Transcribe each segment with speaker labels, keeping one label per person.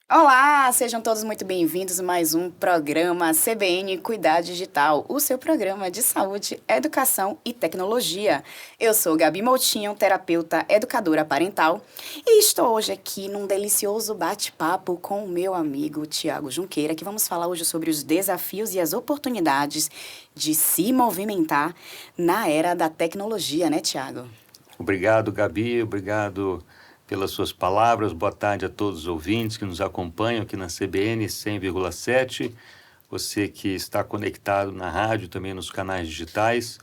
Speaker 1: Olá, sejam todos muito bem-vindos a mais um programa CBN Cuidar Digital, o seu programa de saúde, educação e tecnologia. Eu sou Gabi Moutinho, terapeuta educadora parental, e estou hoje aqui num delicioso bate-papo com o meu amigo Tiago Junqueira, que vamos falar hoje sobre os desafios e as oportunidades de se movimentar na era da tecnologia, né, Tiago?
Speaker 2: Obrigado, Gabi, obrigado pelas suas palavras. Boa tarde a todos os ouvintes que nos acompanham aqui na CBN 100,7. Você que está conectado na rádio, também nos canais digitais.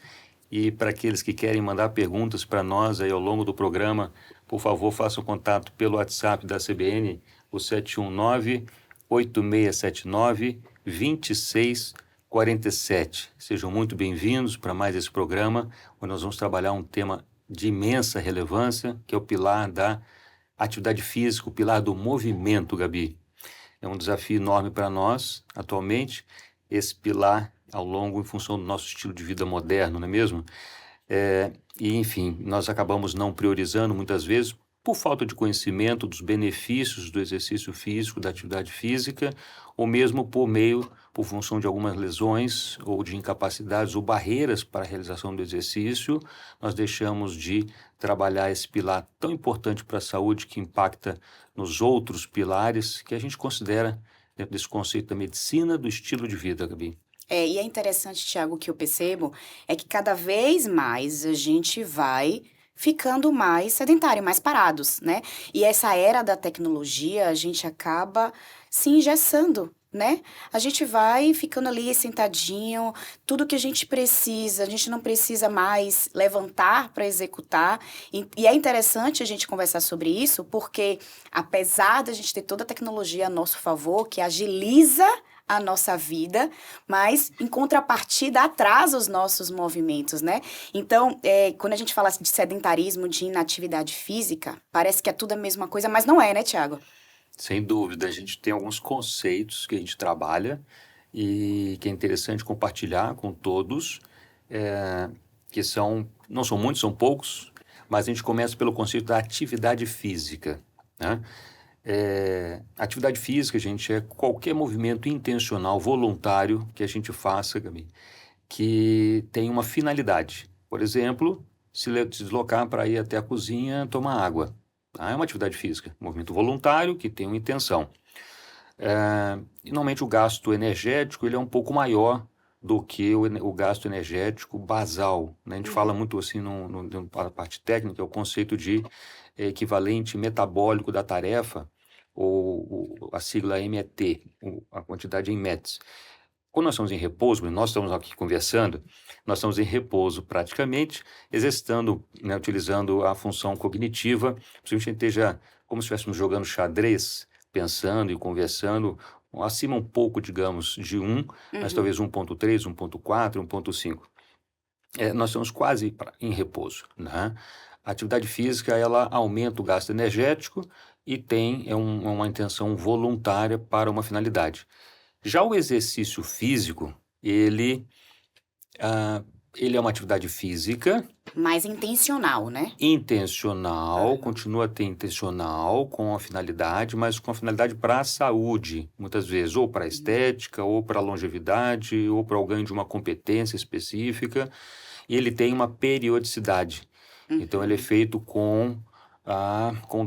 Speaker 2: E para aqueles que querem mandar perguntas para nós aí ao longo do programa, por favor, façam contato pelo WhatsApp da CBN, o 719-8649-2647. Sejam muito bem-vindos para mais esse programa, onde nós vamos trabalhar um tema de imensa relevância, que é o pilar da atividade física, o pilar do movimento, Gabi. É um desafio enorme para nós, atualmente, esse pilar ao longo, em função do nosso estilo de vida moderno, não é mesmo? Enfim, nós acabamos não priorizando muitas vezes por falta de conhecimento dos benefícios do exercício físico, da atividade física, ou mesmo por função de algumas lesões ou de incapacidades ou barreiras para a realização do exercício, nós deixamos de trabalhar esse pilar tão importante para a saúde que impacta nos outros pilares que a gente considera dentro desse conceito da medicina do estilo de vida, Gabi.
Speaker 1: E é interessante, Tiago, o que eu percebo é que cada vez mais a gente vai ficando mais sedentário, mais parados, né? E essa era da tecnologia, a gente acaba se engessando, né? A gente vai ficando ali sentadinho, tudo que a gente precisa, a gente não precisa mais levantar para executar. E é interessante a gente conversar sobre isso, porque apesar da gente ter toda a tecnologia a nosso favor, que agiliza a nossa vida, mas em contrapartida atrasa os nossos movimentos, né? Então, quando a gente fala de sedentarismo, de inatividade física, parece que é tudo a mesma coisa, mas não é, né, Tiago?
Speaker 2: Sem dúvida, a gente tem alguns conceitos que a gente trabalha e que é interessante compartilhar com todos, que não são muitos, são poucos, mas a gente começa pelo conceito da atividade física, né? Atividade física, gente, é qualquer movimento intencional, voluntário que a gente faça, Gabi, que tem uma finalidade. Por exemplo, se deslocar para ir até a cozinha tomar água. Tá? É uma atividade física, um movimento voluntário que tem uma intenção. E normalmente o gasto energético ele é um pouco maior do que o gasto energético basal, né? A gente fala muito assim na parte técnica, é o conceito de equivalente metabólico da tarefa, ou a sigla MET, a quantidade em METs. Quando nós estamos em repouso, nós estamos aqui conversando, nós estamos em repouso praticamente, exercitando, né, utilizando a função cognitiva, principalmente a gente esteja como se estivéssemos jogando xadrez, pensando e conversando, acima um pouco, digamos, de 1, mas talvez 1.3, 1.4, 1.5. Nós estamos quase em repouso, né? A atividade física, ela aumenta o gasto energético e tem uma intenção voluntária para uma finalidade. Já o exercício físico, ele é uma atividade física
Speaker 1: Mais intencional, né?
Speaker 2: intencional, continua a ter intencional com a finalidade, mas com a finalidade para a saúde, muitas vezes, ou para a estética, ou para a longevidade, ou para o ganho de uma competência específica, e ele tem uma periodicidade. Então, ele é feito com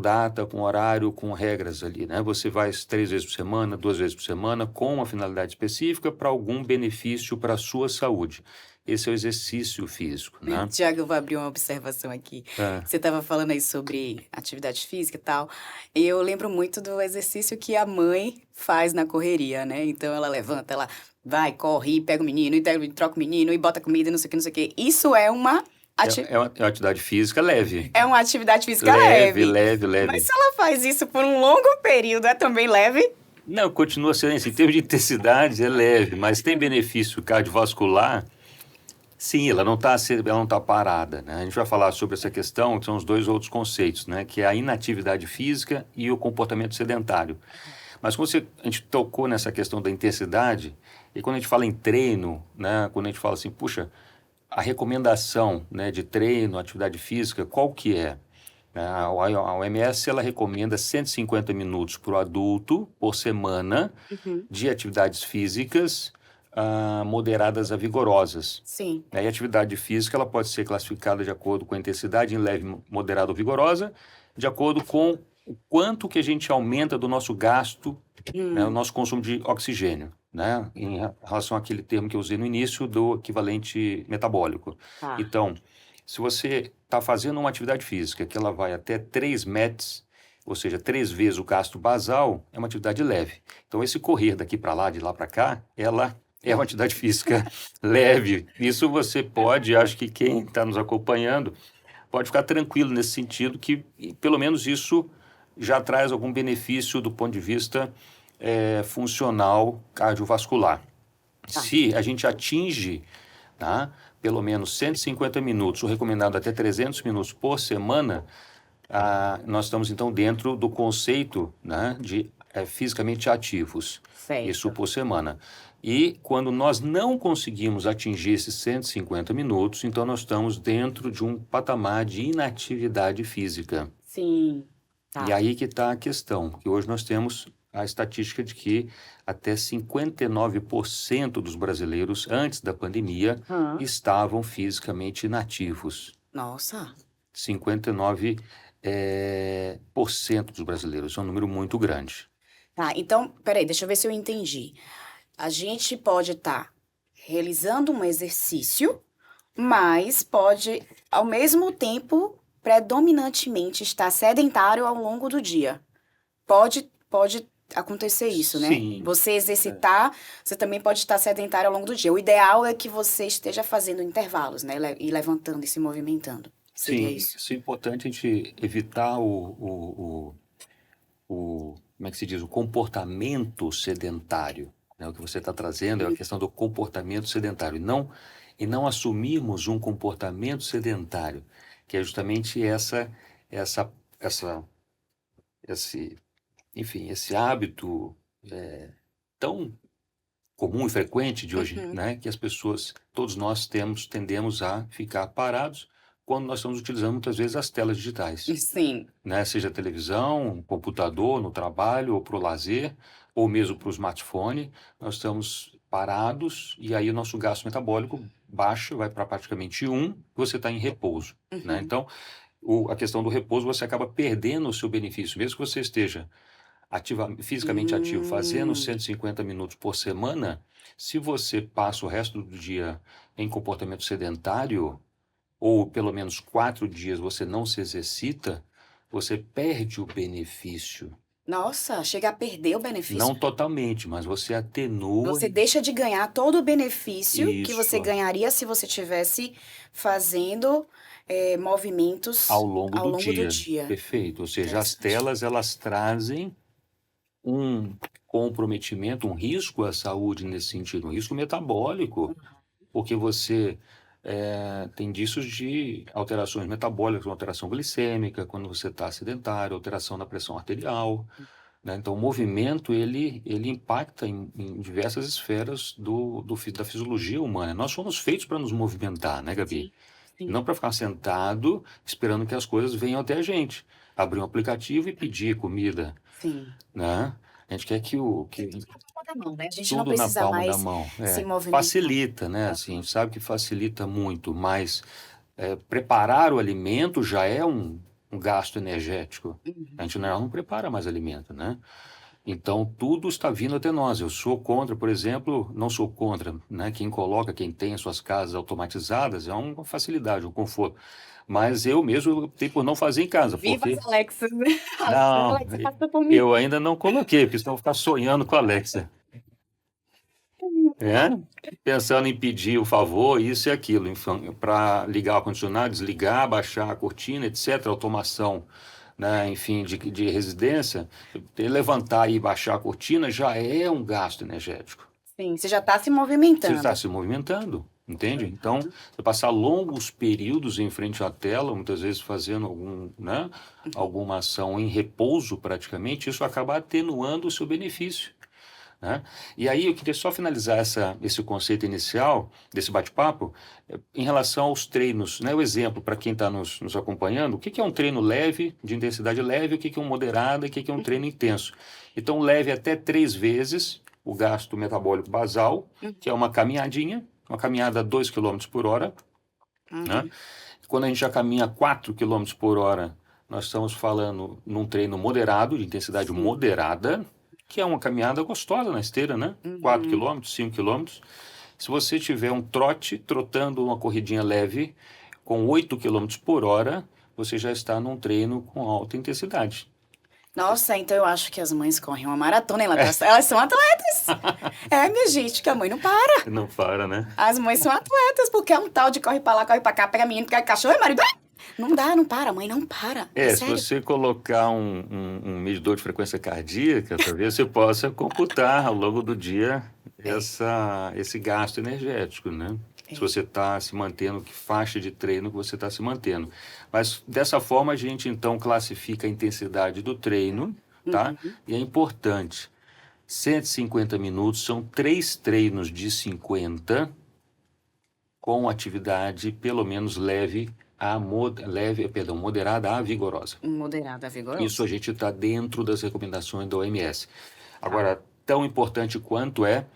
Speaker 2: data, com horário, com regras ali, né? Você vai 3 vezes por semana, 2 vezes por semana, com uma finalidade específica para algum benefício para a sua saúde. Esse é o exercício físico, né?
Speaker 1: Tiago, eu vou abrir uma observação aqui.
Speaker 2: É.
Speaker 1: Você estava falando aí sobre atividade física e tal. E eu lembro muito do exercício que a mãe faz na correria, né? Então ela levanta, ela vai, corre, pega o menino, e troca o menino, e bota comida, não sei o que, não sei o que. Isso é uma,
Speaker 2: É uma atividade física leve.
Speaker 1: é uma atividade física
Speaker 2: Leve,
Speaker 1: leve.
Speaker 2: leve,
Speaker 1: Mas
Speaker 2: leve.
Speaker 1: se ela faz isso por um longo período, é também leve?
Speaker 2: Não, continua sendo assim. Em termos de intensidade, é leve, mas tem benefício cardiovascular. Sim, ela não tá parada, né? A gente vai falar sobre essa questão, que são os dois outros conceitos, né? Que é a inatividade física e o comportamento sedentário. Mas a gente tocou nessa questão da intensidade, e quando a gente fala em treino, né? Quando a gente fala assim, puxa, a recomendação, né, de treino, atividade física, qual que é? A OMS ela recomenda 150 minutos para o adulto por semana
Speaker 1: Uhum.
Speaker 2: de atividades físicas moderadas a vigorosas.
Speaker 1: Sim.
Speaker 2: E a atividade física ela pode ser classificada de acordo com a intensidade em leve, moderada ou vigorosa, de acordo com o quanto que a gente aumenta do nosso gasto, o nosso consumo de oxigênio, em relação àquele termo que eu usei no início do equivalente metabólico.
Speaker 1: Tá.
Speaker 2: Então, se você está fazendo uma atividade física que ela vai até 3 METs, ou seja, 3 vezes o gasto basal, é uma atividade leve. Então, esse correr daqui para lá, de lá para cá, ela é uma atividade física leve. Isso você pode, acho que quem está nos acompanhando, pode ficar tranquilo nesse sentido, que pelo menos isso já traz algum benefício do ponto de vista funcional cardiovascular.
Speaker 1: Tá.
Speaker 2: Se a gente atinge pelo menos 150 minutos, o recomendado até 300 minutos por semana, nós estamos então dentro do conceito de fisicamente ativos.
Speaker 1: Certo.
Speaker 2: Isso por semana. E quando nós não conseguimos atingir esses 150 minutos, então nós estamos dentro de um patamar de inatividade física.
Speaker 1: Sim. Tá.
Speaker 2: E aí que está a questão, que hoje nós temos a estatística de que até 59% dos brasileiros, antes da pandemia, estavam fisicamente inativos.
Speaker 1: Nossa.
Speaker 2: 59% por cento dos brasileiros, é um número muito grande.
Speaker 1: Tá, então, peraí, deixa eu ver se eu entendi. A gente pode estar realizando um exercício, mas pode, ao mesmo tempo, predominantemente estar sedentário ao longo do dia. Pode acontecer isso, né?
Speaker 2: Sim.
Speaker 1: Você exercitar, você também pode estar sedentário ao longo do dia. O ideal é que você esteja fazendo intervalos, né? E levantando e se movimentando. Seria
Speaker 2: Sim,
Speaker 1: isso?
Speaker 2: isso é importante a gente evitar como é que se diz, o comportamento sedentário. O que você está trazendo é a questão do comportamento sedentário. E não assumirmos um comportamento sedentário, que é justamente esse hábito tão comum e frequente de hoje, que as pessoas, todos nós tendemos a ficar parados quando nós estamos utilizando muitas vezes as telas digitais.
Speaker 1: Sim.
Speaker 2: Seja televisão, computador, no trabalho ou para o lazer, ou mesmo para o smartphone, nós estamos parados e aí o nosso gasto metabólico baixa, vai para praticamente 1, você está em repouso. Então, a questão do repouso, você acaba perdendo o seu benefício, mesmo que você esteja fisicamente ativo, fazendo 150 minutos por semana, se você passa o resto do dia em comportamento sedentário, ou pelo menos 4 dias você não se exercita, você perde o benefício.
Speaker 1: Nossa, chega a perder o benefício.
Speaker 2: Não totalmente, mas você atenua.
Speaker 1: Você deixa de ganhar todo o benefício que você
Speaker 2: Isso.
Speaker 1: ganharia se você estivesse fazendo movimentos
Speaker 2: ao longo do dia.
Speaker 1: dia.
Speaker 2: Perfeito. Ou seja, as
Speaker 1: Interessante.
Speaker 2: telas elas trazem um comprometimento, um risco à saúde nesse sentido, um risco metabólico, porque você tem indícios de alterações metabólicas, alteração glicêmica, quando você está sedentário, alteração na pressão arterial. Então, o movimento, ele impacta em diversas esferas da fisiologia humana. Nós somos feitos para nos movimentar, né, Gabi?
Speaker 1: Sim.
Speaker 2: Não para ficar sentado esperando que as coisas venham até a gente. Abrir um aplicativo e pedir comida.
Speaker 1: Sim.
Speaker 2: A gente quer que
Speaker 1: Da mão, né? A gente
Speaker 2: tudo
Speaker 1: não
Speaker 2: na
Speaker 1: precisa
Speaker 2: palma
Speaker 1: mais
Speaker 2: da mão.
Speaker 1: se movimentar.
Speaker 2: Facilita, né? Assim, a gente sabe que facilita muito, mas preparar o alimento já é um gasto energético. A gente não prepara mais alimento, né? Então, tudo está vindo até nós. Eu sou contra, por exemplo, não sou contra, né? Quem tem as suas casas automatizadas é uma facilidade, um conforto. Mas eu mesmo optei por não fazer em casa.
Speaker 1: Viva
Speaker 2: Porque...
Speaker 1: as Alexas, né?
Speaker 2: Não,
Speaker 1: Alexa, passa por mim.
Speaker 2: eu ainda não coloquei, porque senão eu vou ficar sonhando com a Alexa. Pensando em pedir o favor, isso e aquilo, para ligar o ar-condicionado, desligar, baixar a cortina, etc., automação, enfim, de residência, levantar e baixar a cortina já é um gasto energético.
Speaker 1: Sim, você já está se movimentando.
Speaker 2: Você está se movimentando, entende? Então, você passar longos períodos em frente à tela, muitas vezes fazendo alguma ação em repouso praticamente, isso acaba atenuando o seu benefício. né? E aí eu queria só finalizar esse conceito inicial desse bate-papo em relação aos treinos, né? O exemplo para quem está nos acompanhando, o que que é um treino leve, de intensidade leve, o que que é um moderado e o que que é um treino intenso. Então, leve até 3 vezes o gasto metabólico basal, que é uma caminhada a 2 quilômetros por hora, né?
Speaker 1: Uhum.
Speaker 2: Quando a gente já caminha 4 quilômetros por hora, nós estamos falando num treino moderado, de intensidade
Speaker 1: Sim.
Speaker 2: moderada, que é uma caminhada gostosa na esteira, né? 4
Speaker 1: Uhum.
Speaker 2: quilômetros, 5 quilômetros. Se você tiver um trote, trotando uma corridinha leve, com 8 quilômetros por hora, você já está num treino com alta intensidade.
Speaker 1: Nossa, então eu acho que as mães correm uma maratona, elas são atletas. É, minha gente, que a mãe não para.
Speaker 2: Não para, né?
Speaker 1: As mães são atletas, porque é um tal de corre pra lá, corre pra cá, pega menino, pega cachorro e marido. Não dá, não para, a mãe não para. É
Speaker 2: Se
Speaker 1: sério.
Speaker 2: você colocar um medidor de frequência cardíaca, talvez você possa computar ao longo do dia
Speaker 1: É,
Speaker 2: esse gasto energético, né? Se
Speaker 1: é.
Speaker 2: você está se mantendo, que faixa de treino que você está se mantendo. Mas dessa forma a gente então classifica a intensidade do treino, tá?
Speaker 1: Uhum.
Speaker 2: E é importante, 150 minutos são 3 treinos de 50 com atividade pelo menos moderada a vigorosa.
Speaker 1: Moderada,
Speaker 2: Isso a
Speaker 1: vigorosa.
Speaker 2: gente está dentro das recomendações da OMS.
Speaker 1: Tá.
Speaker 2: Agora, tão importante quanto é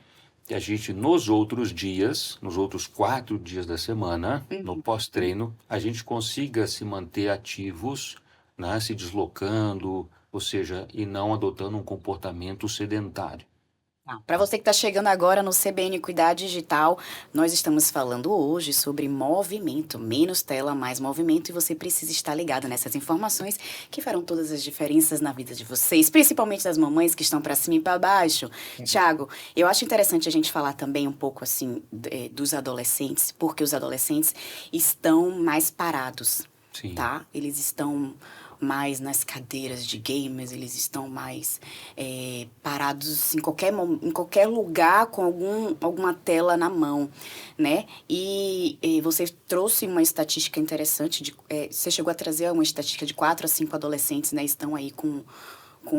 Speaker 2: que a gente, nos outros dias, nos outros 4 dias da semana, no
Speaker 1: Uhum.
Speaker 2: pós-treino, a gente consiga se manter ativos, né, se deslocando, ou seja, e não adotando um comportamento sedentário.
Speaker 1: Para você que está chegando agora no CBN Cuidar Digital, nós estamos falando hoje sobre movimento, menos tela, mais movimento, e você precisa estar ligado nessas informações que farão todas as diferenças na vida de vocês, principalmente das mamães que estão para cima e para baixo. Tiago, eu acho interessante a gente falar também um pouco assim dos adolescentes, porque os adolescentes estão mais parados,
Speaker 2: Sim,
Speaker 1: tá? Eles estão mais nas cadeiras de gamers, eles estão mais parados em qualquer lugar com alguma tela na mão, né? E você trouxe uma estatística interessante, você chegou a trazer uma estatística de 4 a 5 adolescentes, né? Estão aí com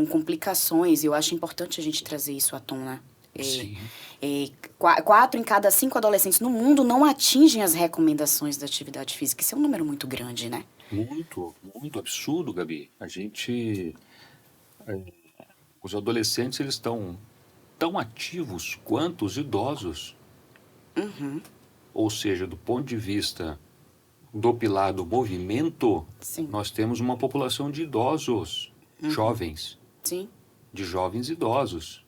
Speaker 1: complicações, e eu acho importante a gente trazer isso à tona.
Speaker 2: sim.
Speaker 1: 4 em cada 5 adolescentes no mundo não atingem as recomendações da atividade física. Isso é um número muito grande, né?
Speaker 2: Muito, muito absurdo, Gabi. Os adolescentes, eles estão tão ativos quanto os idosos.
Speaker 1: Uhum,
Speaker 2: Ou seja, do ponto de vista do pilar do movimento,
Speaker 1: sim.
Speaker 2: nós temos uma população de idosos,
Speaker 1: Uhum,
Speaker 2: jovens,
Speaker 1: sim.
Speaker 2: de jovens idosos.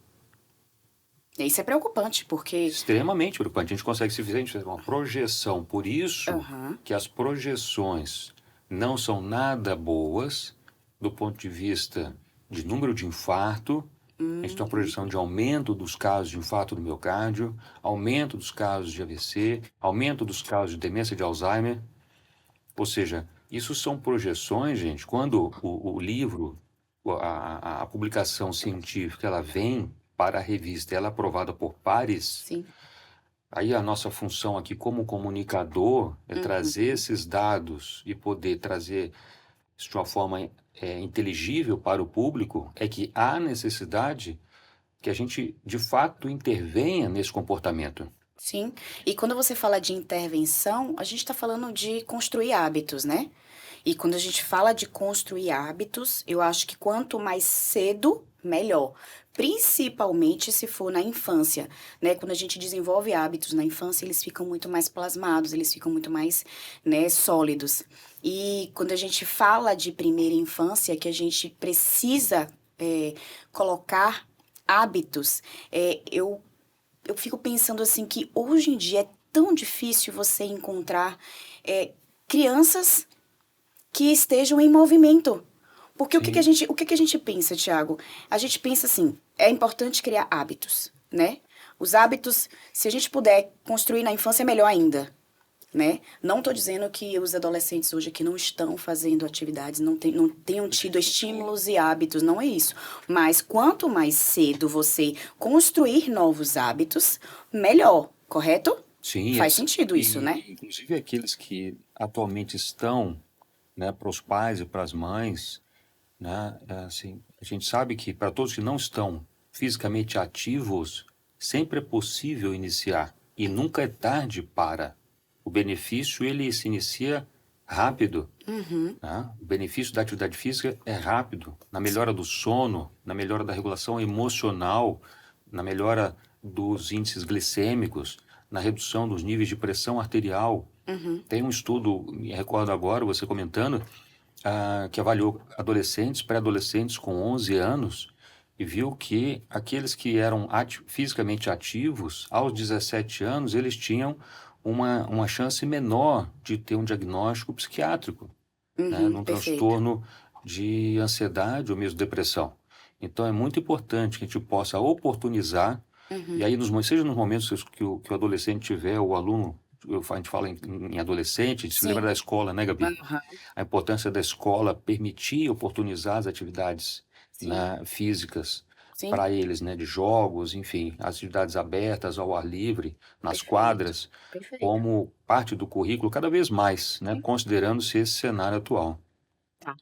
Speaker 1: E isso é preocupante, porque.
Speaker 2: Extremamente preocupante. A gente consegue se fazer uma projeção. Por isso
Speaker 1: Aham,
Speaker 2: que as projeções não são nada boas do ponto de vista de número de infarto. A gente tem uma
Speaker 1: uhum,
Speaker 2: projeção de aumento dos casos de infarto do miocárdio, aumento dos casos de AVC, aumento dos casos de demência de Alzheimer. Ou seja, isso são projeções, gente. Quando o livro, a publicação científica, ela vem para a revista, ela é aprovada por pares,
Speaker 1: sim.
Speaker 2: aí a nossa função aqui como comunicador é trazer
Speaker 1: Uhum,
Speaker 2: esses dados e poder trazer isso de uma forma inteligível para o público, é que há necessidade que a gente, de fato, intervenha nesse comportamento.
Speaker 1: sim. E quando você fala de intervenção, a gente está falando de construir hábitos, né? E quando a gente fala de construir hábitos, eu acho que quanto mais cedo, melhor. Principalmente se for na infância, né? Quando a gente desenvolve hábitos na infância, eles ficam muito mais plasmados, eles ficam muito mais, né, sólidos. E quando a gente fala de primeira infância, que a gente precisa colocar hábitos, eu fico pensando assim que hoje em dia é tão difícil você encontrar crianças que estejam em movimento. Porque
Speaker 2: Sim,
Speaker 1: o que que a gente pensa, Tiago? A gente pensa assim, é importante criar hábitos, né? Os hábitos, se a gente puder construir na infância, é melhor ainda, né? Não estou dizendo que os adolescentes hoje aqui não estão fazendo atividades, não tenham tido estímulos e hábitos, não é isso. Mas quanto mais cedo você construir novos hábitos, melhor, correto?
Speaker 2: sim,
Speaker 1: Faz sentido isso, né?
Speaker 2: inclusive aqueles que atualmente estão, né, para os pais e para as mães, né, assim, a gente sabe que para todos que não estão fisicamente ativos, sempre é possível iniciar e nunca é tarde para. O benefício, ele se inicia rápido.
Speaker 1: Uhum.
Speaker 2: Tá? O benefício da atividade física é rápido, na melhora do sono, na melhora da regulação emocional, na melhora dos índices glicêmicos, na redução dos níveis de pressão arterial.
Speaker 1: Uhum.
Speaker 2: Tem um estudo, me recordo agora, você comentando, que avaliou adolescentes, pré-adolescentes com 11 anos e viu que aqueles que eram fisicamente ativos, aos 17 anos, eles tinham uma chance menor de ter um diagnóstico psiquiátrico, né,
Speaker 1: Uhum.
Speaker 2: num
Speaker 1: Perfeito.
Speaker 2: transtorno de ansiedade ou mesmo depressão. Então, é muito importante que a gente possa oportunizar, e
Speaker 1: Uhum.
Speaker 2: aí, seja nos momentos que o adolescente tiver, o aluno, a gente fala em adolescente, a gente se lembra
Speaker 1: Sim.
Speaker 2: da escola, né, Gabi?
Speaker 1: Aham.
Speaker 2: A importância da escola permitir oportunizar as atividades,
Speaker 1: Sim.
Speaker 2: né, físicas
Speaker 1: Sim.
Speaker 2: para eles, né, de jogos, enfim, atividades abertas ao ar livre, nas
Speaker 1: Perfeito.
Speaker 2: quadras,
Speaker 1: Perfeito.
Speaker 2: como parte do currículo cada vez mais, né,
Speaker 1: Sim.
Speaker 2: considerando-se esse cenário atual.
Speaker 1: Tá.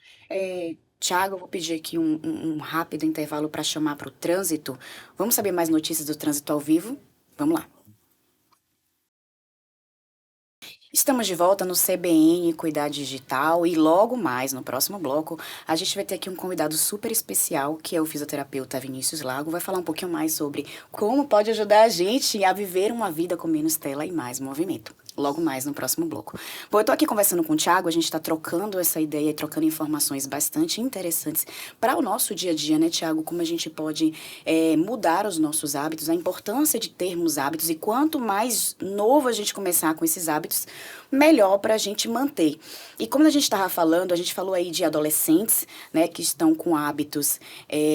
Speaker 1: Tiago, eu vou pedir aqui um rápido intervalo para chamar para o trânsito. Vamos saber mais notícias do trânsito ao vivo? Vamos lá. Estamos de volta no CBN Cuidar Digital e logo mais, no próximo bloco, a gente vai ter aqui um convidado super especial, que é o fisioterapeuta Vinícius Lago. Vai falar um pouquinho mais sobre como pode ajudar a gente a viver uma vida com menos tela e mais movimento. Logo mais no próximo bloco. Bom, eu tô aqui conversando com o Thiago, a gente tá trocando essa ideia e trocando informações bastante interessantes para o nosso dia a dia, né, Thiago? Como a gente pode mudar os nossos hábitos, a importância de termos hábitos e quanto mais novo a gente começar com esses hábitos, melhor para a gente manter. E como a gente estava falando, a gente falou aí de adolescentes, né, que estão com hábitos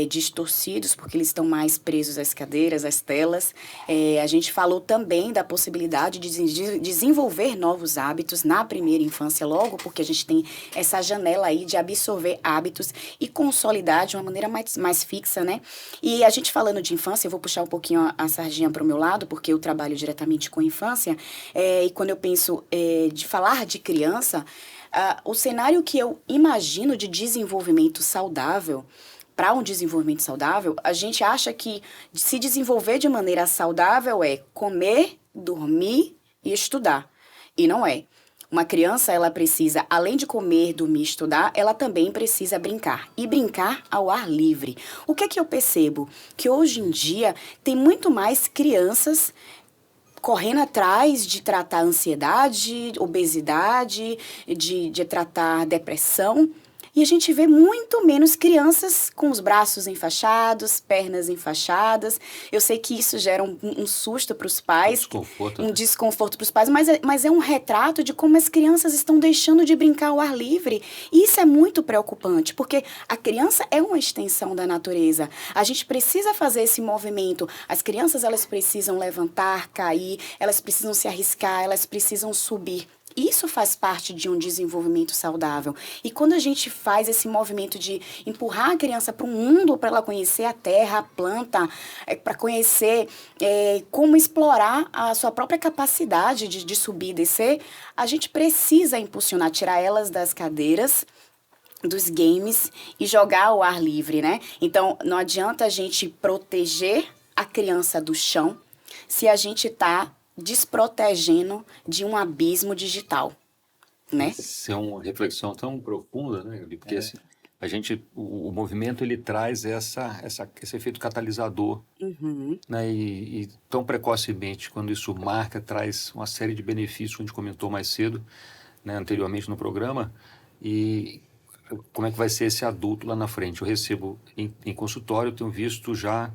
Speaker 1: distorcidos, porque eles estão mais presos às cadeiras, às telas. A gente falou também da possibilidade de desenvolver novos hábitos na primeira infância, logo porque a gente tem essa janela aí de absorver hábitos e consolidar de uma maneira mais fixa, né? E a gente falando de infância, eu vou puxar um pouquinho a sardinha para o meu lado, porque eu trabalho diretamente com infância, e quando eu penso de falar de criança, o cenário que eu imagino de desenvolvimento saudável, para um desenvolvimento saudável, a gente acha que se desenvolver de maneira saudável é comer, dormir e estudar. E não é. Uma criança, ela precisa, além de comer, dormir, estudar, ela também precisa brincar. E brincar ao ar livre. O que é que eu percebo? Que hoje em dia tem muito mais crianças correndo atrás de tratar ansiedade, obesidade, de tratar depressão. E a gente vê muito menos crianças com os braços enfaixados, pernas enfaixadas. Eu sei que isso gera um susto para os
Speaker 2: Um
Speaker 1: pais,
Speaker 2: desconforto,
Speaker 1: um
Speaker 2: né?
Speaker 1: desconforto para os pais, mas é um retrato de como as crianças estão deixando de brincar ao ar livre. E isso é muito preocupante, porque a criança é uma extensão da natureza. A gente precisa fazer esse movimento. As crianças, elas precisam levantar, cair, elas precisam se arriscar, elas precisam subir. Isso faz parte de um desenvolvimento saudável. E quando a gente faz esse movimento de empurrar a criança para o mundo, para ela conhecer a terra, a planta, para conhecer como explorar a sua própria capacidade de subir e descer, a gente precisa impulsionar, tirar elas das cadeiras, dos games e jogar ao ar livre, né? Então, não adianta a gente proteger a criança do chão se a gente está desprotegendo de um abismo digital, né?
Speaker 2: Isso é uma reflexão tão profunda, né, Gabi? Porque assim, o movimento ele traz esse efeito catalisador,
Speaker 1: Uhum.
Speaker 2: né? E tão precocemente, quando isso marca, traz uma série de benefícios, que a gente comentou mais cedo, né, anteriormente no programa. E como é que vai ser esse adulto lá na frente? Eu recebo em consultório, eu tenho visto já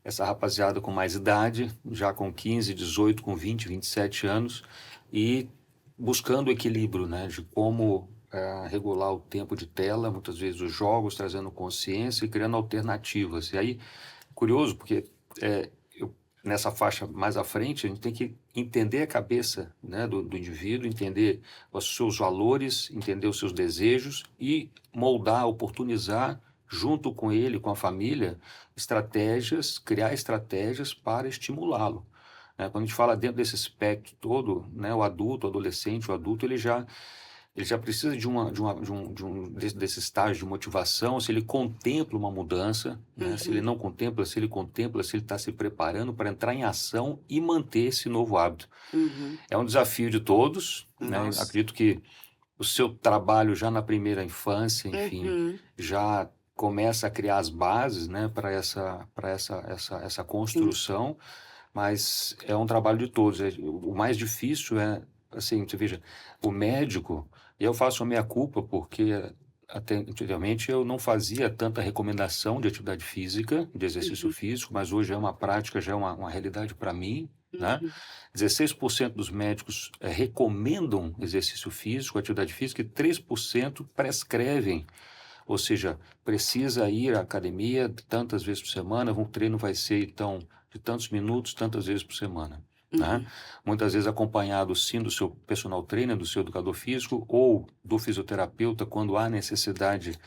Speaker 2: essa rapaziada com mais idade, já com 15, 18, com 20, 27 anos, e buscando o equilíbrio, né, de como regular o tempo de tela, muitas vezes os jogos, trazendo consciência e criando alternativas. E aí, curioso, porque nessa faixa mais à frente, a gente tem que entender a cabeça, né, do indivíduo, entender os seus valores, entender os seus desejos e moldar, oportunizar, junto com ele, com a família, estratégias, criar estratégias para estimulá-lo. Né? Quando a gente fala dentro desse espectro todo, né, o adulto, o adolescente, o adulto, ele já ele já precisa desse estágio de motivação, se ele contempla uma mudança, né? Se ele não contempla, se ele contempla, se ele está se preparando para entrar em ação e manter esse novo hábito.
Speaker 1: Uhum.
Speaker 2: É um desafio de todos, né?
Speaker 1: Nossa.
Speaker 2: Acredito que o seu trabalho já na primeira infância, enfim,
Speaker 1: Uhum.
Speaker 2: já começa a criar as bases, né, para essa construção, mas é um trabalho de todos. O mais difícil é, assim, você veja, o médico, e eu faço a minha culpa porque até anteriormente eu não fazia tanta recomendação de atividade física, de exercício físico, mas hoje é uma prática, já é uma realidade para mim, né? 16% dos médicos recomendam exercício físico, atividade física, e 3% prescrevem. Ou seja, precisa ir à academia tantas vezes por semana, o treino vai ser, então, de tantos minutos, tantas vezes por semana. Né? Muitas vezes acompanhado, sim, do seu personal trainer, do seu educador físico ou do fisioterapeuta, quando há necessidade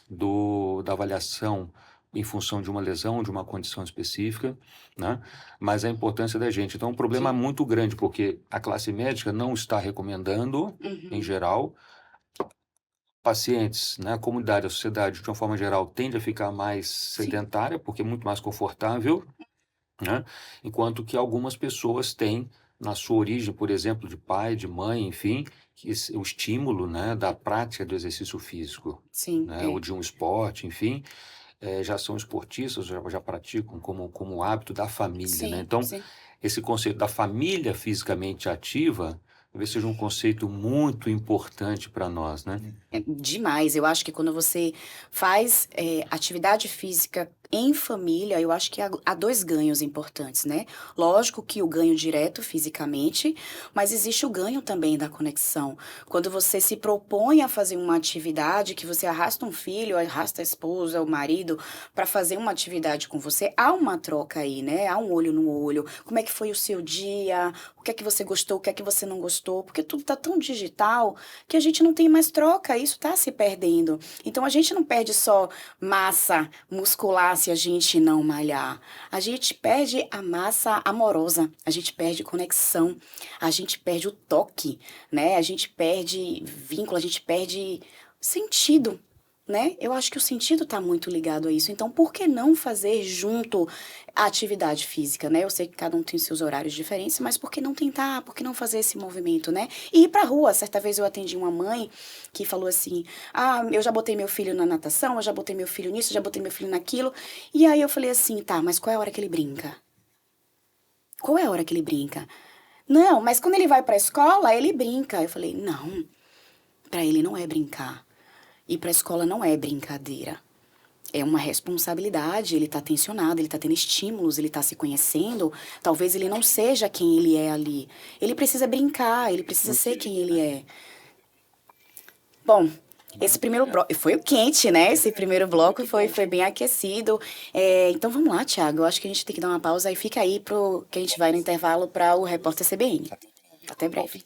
Speaker 2: da avaliação em função de uma lesão, de uma condição específica, né? Mas a importância da gente. Então, é um problema muito grande, porque a classe médica não está recomendando, em geral. Pacientes, né, a comunidade, a sociedade, de uma forma geral, tende a ficar mais sedentária, porque é muito mais confortável, né? Enquanto que algumas pessoas têm, na sua origem, por exemplo, de pai, de mãe, enfim, o estímulo, né, da prática do exercício físico,
Speaker 1: Sim,
Speaker 2: né, ou de um esporte, enfim, já são esportistas, já praticam como hábito da família, né? Então,
Speaker 1: sim.
Speaker 2: esse conceito da família fisicamente ativa talvez seja um conceito muito importante para nós, né?
Speaker 1: É demais. Eu acho que quando você faz atividade física em família, eu acho que há dois ganhos importantes, né? Lógico que o ganho direto fisicamente, mas existe o ganho também da conexão. Quando você se propõe a fazer uma atividade, que você arrasta um filho, arrasta a esposa, o marido, para fazer uma atividade com você, há uma troca aí, né? Há um olho no olho. Como é que foi o seu dia? O que é que você gostou? O que é que você não gostou? Porque tudo tá tão digital que a gente não tem mais troca, isso está se perdendo. Então a gente não perde só massa muscular se a gente não malhar. A gente perde a massa amorosa, a gente perde conexão, a gente perde o toque, né? A gente perde vínculo, a gente perde sentido. Né? Eu acho que o sentido está muito ligado a isso. Então, por que não fazer junto a atividade física, né? Eu sei que cada um tem seus horários diferentes, mas por que não tentar? Por que não fazer esse movimento, né? E ir pra rua. Certa vez eu atendi uma mãe que falou assim: ah, eu já botei meu filho na natação, eu já botei meu filho nisso, eu já botei meu filho naquilo. E aí eu falei assim: tá, mas qual é a hora que ele brinca? Qual é a hora que ele brinca? Não, mas quando ele vai pra escola, ele brinca. Eu falei: não, pra ele não é brincar. Ir para a escola não é brincadeira. É uma responsabilidade, ele está tensionado, ele está tendo estímulos, ele está se conhecendo. Talvez ele não seja quem ele é ali. Ele precisa brincar, ele precisa ser quem ele é. Bom, esse primeiro bloco foi quente, né? Esse primeiro bloco foi bem aquecido. Então vamos lá, Thiago. Eu acho que a gente tem que dar uma pausa e fica aí pro que a gente vai no intervalo para o repórter CBN. Até breve.